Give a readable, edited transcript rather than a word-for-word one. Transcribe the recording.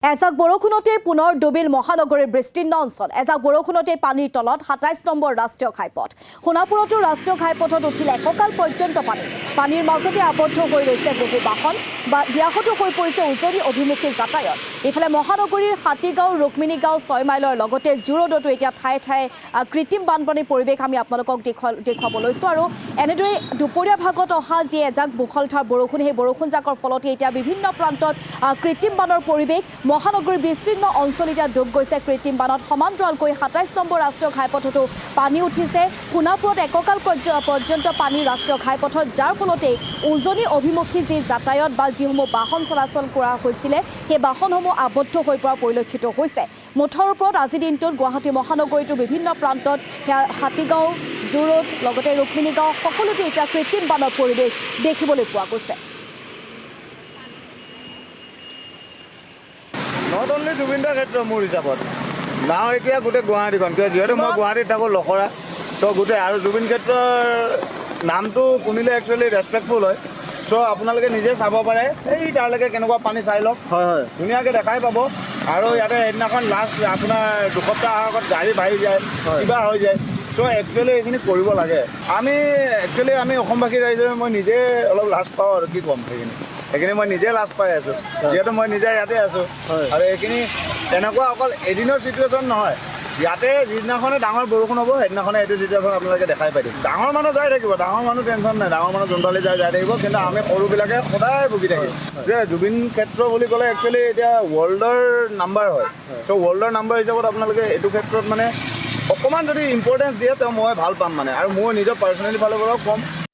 এজাক বৰষুণতে পুনৰ ডুবিল মহানগৰীৰ বিস্তীৰ্ণ অঞ্চল। এজাক বৰষুণতে পানীৰ তলত ২৭ নম্বৰ ৰাষ্ট্ৰীয় ঘাইপথ। সোণাপুৰতো ৰাষ্ট্ৰীয় ঘাইপথত উঠিল এককাল পৰ্যন্ত পানী। পানীৰ মাজতে আবদ্ধ হৈ ৰৈছে বহু বাহন বা ব্যাহত হৈ পৰিছে উজনি অভিমুখী যাতায়াত। ইফালে মহানগৰীৰ হাতীগাঁও, ৰুক্মিণীগাঁও, ৬ মাইলৰ লগতে জোৰডতো এতিয়া ঠায়ে ঠায়ে কৃত্ৰিম বানপানীৰ পৰিৱেশ আমি আপোনালোকক দেখুৱাব লৈছোঁ। আৰু এনেদৰে দুপৰীয়া ভাগত অহা যি এজাক মুষলধাৰ বৰষুণ, সেই বৰষুণজাকৰ ফলতে এতিয়া বিভিন্ন প্ৰান্তত কৃত্ৰিম বানৰ পৰিৱেশ। মহানগৰীৰ বিস্তীৰ্ণ অঞ্চল এতিয়া ডুব গৈছে কৃত্ৰিম বানত। সমান্তৰালকৈ ২৭ নম্বৰ ৰাষ্ট্ৰীয় ঘাইপথতো পানী উঠিছে। সোণাপুৰত এককাল পৰ্যন্ত পানী ৰাষ্ট্ৰীয় ঘাইপথত, যাৰ ফলতে উজনি অভিমুখী যি যাতায়াত বা যিসমূহ বাহন চলাচল কৰা হৈছিলে, সেই বাহনসমূহ আবদ্ধ হৈ পৰা পৰিলক্ষিত হৈছে। মুঠৰ ওপৰত আজিৰ দিনটোত গুৱাহাটী মহানগৰীতো বিভিন্ন প্ৰান্তত হাতীগাঁও, জোৰড, লগতে ৰুক্মিণীগাঁও সকলোতে এতিয়া কৃত্ৰিম বানৰ পৰিৱেশ দেখিবলৈ পোৱা গৈছে। নট অনলি জুবিন দাৰ ক্ষেত্ৰ মোৰ হিচাপত নাও এতিয়া গোটেই গুৱাহাটীখন, যিহেতু মই গুৱাহাটীত থাকোঁ লখৰা, তো গোটেই আৰু জুবিন ক্ষেত্ৰৰ নামটো শুনিলে একচুৱেলি ৰেচপেক্টফুল হয়। চ' আপোনালোকে নিজে চাব পাৰে, এই তাৰলৈকে কেনেকুৱা পানী চাই লওক। হয়, ধুনীয়াকৈ দেখাই পাব। আৰু ইয়াতে সেইদিনাখন লাষ্ট আপোনাৰ দুসপ্তাহ আগত গাড়ী বাঢ়ি যায়, কিবা হৈ যায়। চ' একচুৱেলি এইখিনি কৰিব লাগে। আমি অসমবাসী ৰাইজে মই নিজে অলপ লাজ পাওঁ আৰু কি ক'ম। সেইখিনি মই নিজে লাজ পাই আছোঁ, যিহেতু মই নিজে ইয়াতে আছোঁ। আৰু এইখিনি তেনেকুৱা অকল এদিনৰ চিটুৱেশ্যন নহয়, ইয়াতে যিদিনাখনে ডাঙৰ বৰষুণ হ'ব সেইদিনাখনে এইটো চিটুৱেশ্যন আপোনালোকে দেখাই পাই দিম। ডাঙৰ মানুহ যাই থাকিব, ডাঙৰ মানুহ টেনশ্যন নাই, ডাঙৰ মানুহ যোনফালে যাই থাকিব। কিন্তু আমি সৰুবিলাকে সদায় ভুগি থাকিম। যে জুবিন ক্ষেত্ৰ বুলি ক'লে একচুৱেলি এতিয়া ৱৰ্ল্ডৰ নাম্বাৰ হয়। ত' ৱৰ্ল্ডৰ নাম্বাৰ হিচাপত আপোনালোকে এইটো ক্ষেত্ৰত মানে অকণমান যদি ইম্পৰ্টেঞ্চ দিয়ে, তেওঁ মই ভাল পাম মানে। আৰু মোৰ নিজৰ পাৰ্চনেলি ফালৰ পৰাও ক'ম